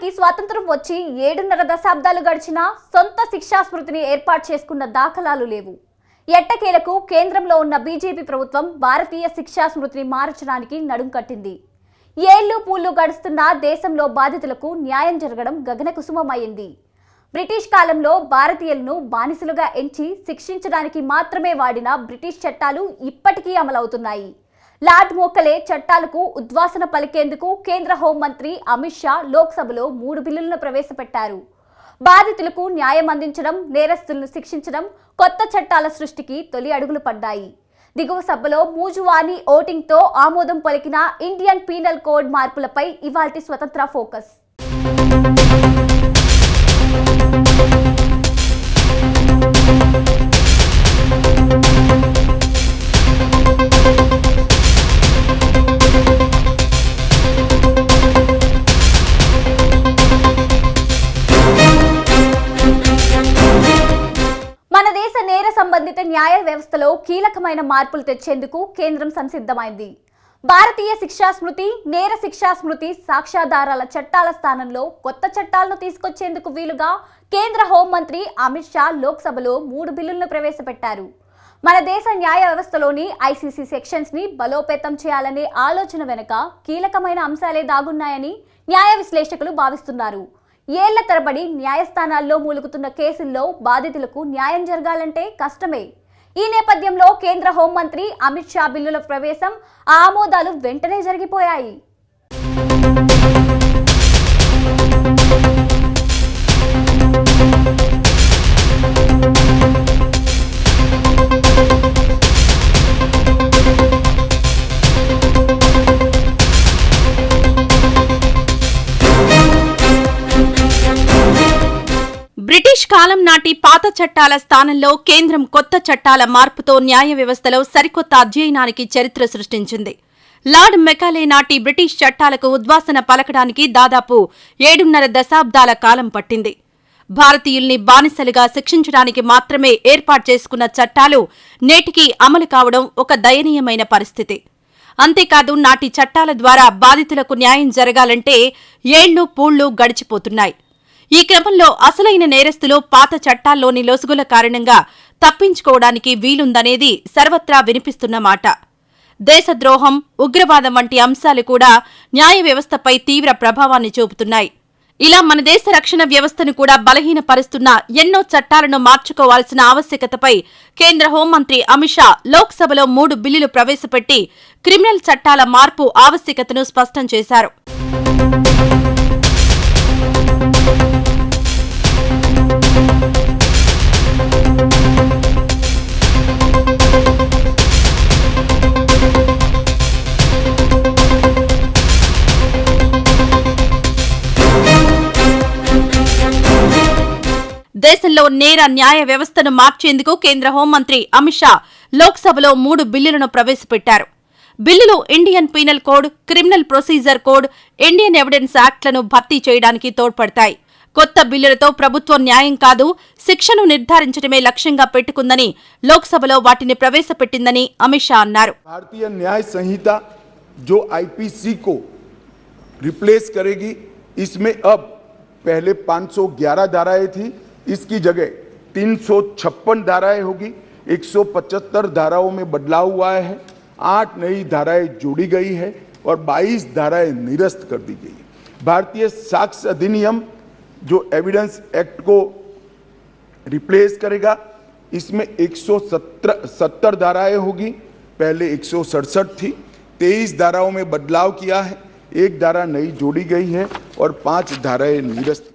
దేశానికి స్వాతంత్రం వచ్చి 7.5 దశాబ్దాలు గడిచినా సొంత శిక్షా స్మృతిని ఏర్పాటు చేసుకున్న దాఖలాలు లేవు. ఎట్టకేలకు కేంద్రంలో ఉన్న బీజేపీ ప్రభుత్వం భారతీయ శిక్షా స్మృతిని మార్చడానికి నడుం కట్టింది. ఏళ్లు పూళ్లు గడుస్తున్న దేశంలో బాధితులకు న్యాయం జరగడం గగనకుసుమమైంది. బ్రిటిష్ కాలంలో భారతీయులను బానిసలుగా ఎంచి శిక్షించడానికి మాత్రమే వాడిన బ్రిటిష్ చట్టాలు ఇప్పటికీ అమలవుతున్నాయి. లార్డ్ మోకలే చట్టాలకు ఉద్వాసన పలికేందుకు కేంద్ర హోంమంత్రి అమిత్ షా లోక్సభలో 3 బిల్లులను ప్రవేశపెట్టారు. బాధితులకు న్యాయం అందించడం, నేరస్తులను శిక్షించడం, కొత్త చట్టాల సృష్టికి తొలి అడుగులు పడ్డాయి. దిగువ సభలో మూజువానీ ఓటింగ్తో ఆమోదం పలికిన ఇండియన్ పీనల్ కోడ్ మార్పులపై ఇవాల్టి స్వతంత్ర ఫోకస్. మన దేశ నేర సంబంధిత న్యాయ వ్యవస్థలో కీలకమైన మార్పులు తెచ్చేందుకు కేంద్రం సంసిద్ధమైంది. భారతీయ శిక్షా స్మృతి, నేర శిక్షా స్మృతి సాక్ష్యాధారాల చట్టాల స్థానంలో కొత్త చట్టాలను తీసుకొచ్చేందుకు వీలుగా కేంద్ర హోంమంత్రి అమిత్ షా లోక్సభలో 3 బిల్లులను ప్రవేశపెట్టారు. మన దేశ న్యాయ వ్యవస్థలోని ఐసీసీ సెక్షన్స్ ని బలోపేతం చేయాలనే ఆలోచన వెనుక కీలకమైన అంశాలే దాగున్నాయని న్యాయ విశ్లేషకులు భావిస్తున్నారు. ఏళ్ల తరబడి న్యాయస్థానాల్లో మూలుగుతున్న కేసుల్లో బాధితులకు న్యాయం జరగాలంటే కష్టమే. ఈ నేపథ్యంలో కేంద్ర హోంమంత్రి అమిత్ షా బిల్లుల ప్రవేశం, ఆమోదాలు వెంటనే జరిగిపోయాయి. బ్రిటిష్ కాలం నాటి పాత చట్టాల స్థానంలో కేంద్రం కొత్త చట్టాల మార్పుతో న్యాయ వ్యవస్థలో సరికొత్త అధ్యయనానికి చరిత్ర సృష్టించింది. లార్డ్ మెకాలే నాటి బ్రిటిష్ చట్టాలకు ఉద్వాసన పలకడానికి దాదాపు 7.5 దశాబ్దాల కాలం పట్టింది. భారతీయుల్ని బానిసలుగా శిక్షించడానికి మాత్రమే ఏర్పాటు చేసుకున్న చట్టాలు నేటికి అమలు కావడం ఒక దయనీయమైన పరిస్థితి. అంతేకాదు, నాటి చట్టాల ద్వారా బాధితులకు న్యాయం జరగాలంటే ఏళ్లు పూళ్లు గడిచిపోతున్నాయి. ఈ క్రమంలో అసలైన నేరస్తులు పాత చట్టాల్లోని లొసుగుల కారణంగా తప్పించుకోవడానికి వీలుందనేది సర్వత్రా వినిపిస్తున్న మాట. దేశద్రోహం, ఉగ్రవాదం వంటి అంశాలు కూడా న్యాయ వ్యవస్థపై తీవ్ర ప్రభావాన్ని చూపుతున్నాయి. ఇలా మన దేశ రక్షణ వ్యవస్థను కూడా బలహీనపరుస్తున్న ఎన్నో చట్టాలను మార్చుకోవాల్సిన ఆవశ్యకతపై కేంద్ర హోంమంత్రి అమిత్ షా లోక్సభలో 3 బిల్లులు ప్రవేశపెట్టి క్రిమినల్ చట్టాల మార్పు ఆవశ్యకతను స్పష్టం చేశారు. దేశంలో నేర న్యాయ వ్యవస్థను మార్చేందుకు కేంద్ర హోంమంత్రి అమిత్ షా లోక్సభలో 3 బిల్లులను ప్రవేశపెట్టారు. బిల్లులు Indian penal code, criminal procedure code, Indian evidence యాక్ట్లను భర్తీ చేయడానికి తోడ్పడతాయి. కొత్త బిల్లులతో ప్రభుత్వం న్యాయం కాదు, శిక్షను నిర్ధారించడమే లక్ష్యంగా పెట్టుకుందని లోక్సభలో వాటిని ప్రవేశపెట్టిందని అమిత్ షా అన్నారు. भारतीय न्याय संहिता जो आईपीसी को रिप्लेस करेगी, इसमें अब पहले 511 धाराएं थी, इसकी जगह 356 धाराएं होगी. 175 धाराओं में बदलाव हुआ है, 8 नई धाराएं जोड़ी गई है और 22 धाराएं निरस्त कर दी गई. भारतीय साक्ष्य अधिनियम जो एविडेंस एक्ट को रिप्लेस करेगा, इसमें 170 धाराएं होगी, पहले 167 थी. 23 धाराओं में बदलाव किया है, 1 धारा नई जोड़ी गई है और 5 धाराएं निरस्त.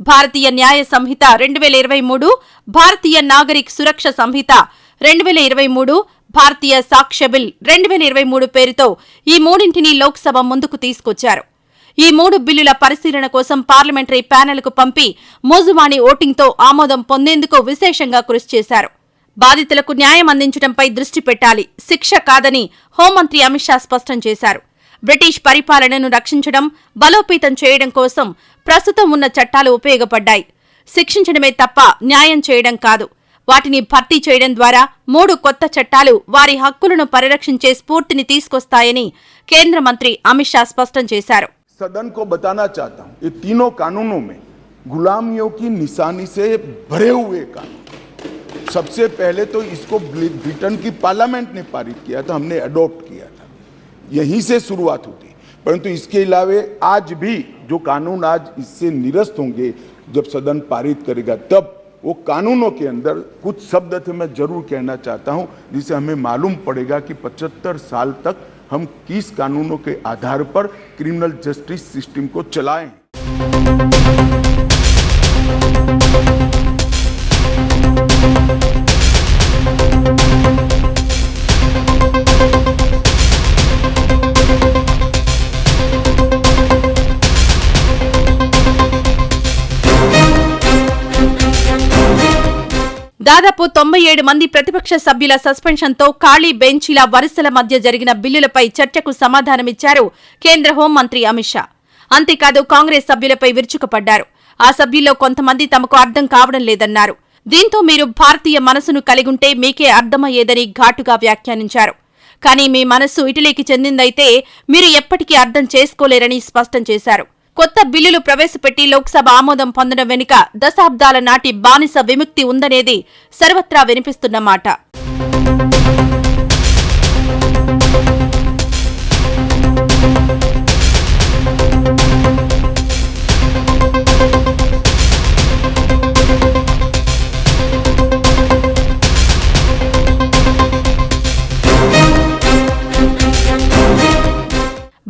భారతీయ న్యాయ సంహిత 2023, భారతీయ నాగరిక్ సురక్ష సంహిత 2023, భారతీయ సాక్ష్య బిల్ 2023 పేరుతో ఈ మూడింటిని లోక్సభ ముందుకు తీసుకొచ్చారు. ఈ 3 బిల్లుల పరిశీలన కోసం పార్లమెంటరీ ప్యానెల్కు పంపి మూజువాణి ఓటింగ్తో ఆమోదం పొందేందుకు విశేషంగా కృషి చేశారు. బాధితులకు న్యాయం అందించడంపై దృష్టి పెట్టాలి, శిక్ష కాదని హోంమంత్రి అమిత్ షా స్పష్టం చేశారు. బ్రిటిష్ పరిపాలనను రక్షించడం, బలోపేతం చేయడం కోసం ప్రస్తుతం ఉన్న చట్టాలు ఉపయోగపడ్డాయి. శిక్షించడమే తప్ప న్యాయం చేయడం కాదు. వాటిని భర్తీ చేయడం ద్వారా 3 కొత్త చట్టాలు వారి హక్కులను పరిరక్షించే స్ఫూర్తిని తీసుకొస్తాయని కేంద్ర మంత్రి అమిత్ షా స్పష్టం చేశారు. सदन को बताना चाहता हूं, ये तीनों कानूनों में गुलामियों की निशानी से भरे हुए कानून। सबसे पहले तो इसको ब्रिटेन की पार्लियामेंट ने पारित किया था, हमने अडॉप्ट किया था, यहीं से शुरुआत होती। परंतु इसके अलावा आज भी जो कानून आज इससे निरस्त होंगे, जब सदन पारित करेगा तब वो कानूनों के अंदर कुछ शब्द थे मैं जरूर कहना चाहता हूं, जिससे हमें मालूम पड़ेगा कि 75 साल तक हम किस कानूनों के आधार पर क्रिमिनल जस्टिस सिस्टम को चलाएं। దాదాపు 97 మంది ప్రతిపక్ష సభ్యుల సస్పెన్షన్తో ఖాళీ బెంచీల వరుసల మధ్య జరిగిన బిల్లులపై చర్చకు సమాధానమిచ్చారు కేంద్ర హోంమంత్రి అమిత్ షా. అంతేకాదు కాంగ్రెస్ సభ్యులపై విరుచుకుపడ్డారు. ఆ సభ్యుల్లో కొంతమంది తమకు అర్థం కావడం లేదన్నారు. దీంతో మీరు భారతీయ మనసును కలిగుంటే మీకే అర్థమయ్యేదని ఘాటుగా వ్యాఖ్యానించారు. కానీ మీ మనస్సు ఇటలీకి చెందిందైతే మీరు ఎప్పటికీ అర్థం చేసుకోలేరని స్పష్టం చేశారు. కొత్త బిల్లులు ప్రవేశపెట్టి లోక్సభ ఆమోదం పొందడం వెనుక దశాబ్దాల నాటి బానిస విముక్తి ఉందనేది సర్వత్రా వినిపిస్తున్న మాట.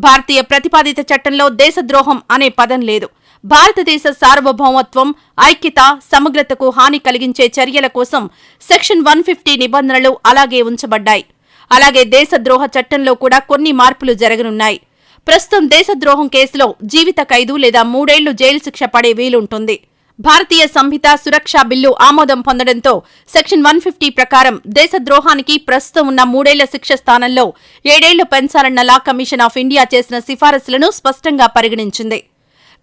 భారతీయ ప్రతిపాదిత చట్టంలో దేశద్రోహం అనే పదం లేదు. భారతదేశ సార్వభౌమత్వం, ఐక్యత, సమగ్రతకు హాని కలిగించే చర్యల కోసం సెక్షన్ 150 నిబంధనలు అలాగే ఉంచబడ్డాయి. అలాగే దేశద్రోహ చట్టంలో కూడా కొన్ని మార్పులు జరగనున్నాయి. ప్రస్తుతం దేశద్రోహం కేసులో జీవిత ఖైదు లేదా 3 ఏళ్లు జైలు శిక్ష పడే వీలుంటుంది. భారతీయ సంహిత సురక్షా బిల్లు ఆమోదం పొందడంతో సెక్షన్ 150 ప్రకారం దేశద్రోహానికి ప్రస్తుతం ఉన్న 3 ఏళ్ల శిక్ష స్థానంలో 7 ఏళ్లు పెంచాలన్న లా కమిషన్ ఆఫ్ ఇండియా చేసిన సిఫారసులను స్పష్టంగా పరిగణించింది.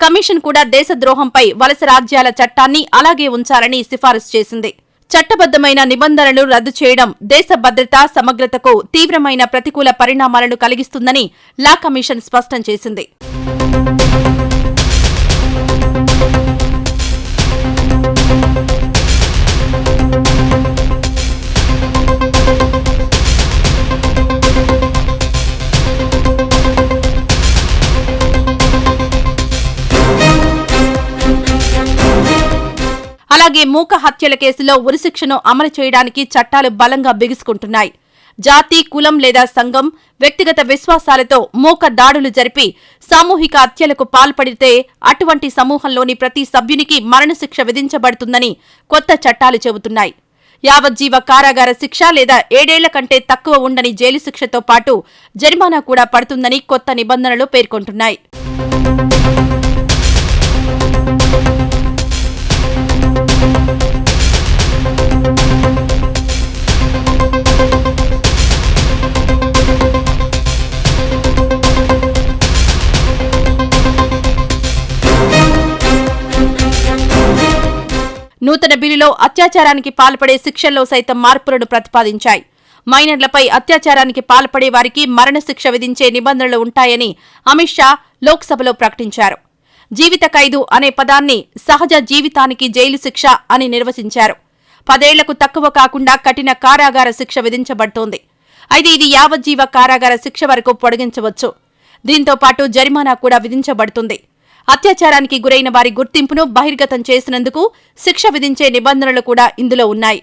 కమిషన్ కూడా దేశద్రోహంపై వలస రాజ్యాల చట్టాన్ని అలాగే ఉంచాలని సిఫారసు చేసింది. చట్టబద్దమైన నిబంధనలు రద్దు చేయడం దేశ భద్రత, సమగ్రతకు తీవ్రమైన ప్రతికూల పరిణామాలను కలిగిస్తుందని లా కమిషన్ స్పష్టం చేసింది. అలాగే మూక హత్యల కేసులో ఉరిశిక్షను అమలు చేయడానికి చట్టాలు బలంగా బిగుసుకుంటున్నాయి. జాతి, కులం లేదా సంఘం, వ్యక్తిగత విశ్వాసాలతో మూక దాడులు జరిపి సామూహిక హత్యలకు పాల్పడితే అటువంటి సమూహంలోని ప్రతి సభ్యునికి మరణశిక్ష విధించబడుతుందని కొత్త చట్టాలు చెబుతున్నాయి. యావజ్జీవ కారాగార శిక్ష లేదా 7 ఏళ్ల కంటే తక్కువ ఉండని జైలు శిక్షతో పాటు జరిమానా కూడా పడుతుందని కొత్త నిబంధనలు పేర్కొంటున్నాయి. నూతన బిల్లులో అత్యాచారానికి పాల్పడే శిక్షల్లో సైతం మార్పులను ప్రతిపాదించాయి. మైనర్లపై అత్యాచారానికి పాల్పడే వారికి మరణశిక్ష విధించే నిబంధనలు ఉంటాయని అమిత్ షా లోక్సభలో ప్రకటించారు. జీవిత ఖైదు అనే పదాన్ని సహజ జీవితానికి జైలు శిక్ష అని నిర్వచించారు. 10 ఏళ్లకు తక్కువ కాకుండా కఠిన కారాగార శిక్ష విధించబడుతోంది. అయితే ఇది యావజ్జీవ కారాగార శిక్ష వరకు పొడిగించవచ్చు. దీంతో పాటు జరిమానా కూడా విధించబడుతుంది. అత్యాచారానికి గురైన వారి గుర్తింపును బహిర్గతం చేసినందుకు శిక్ష విధించే నిబంధనలు కూడా ఇందులో ఉన్నాయి.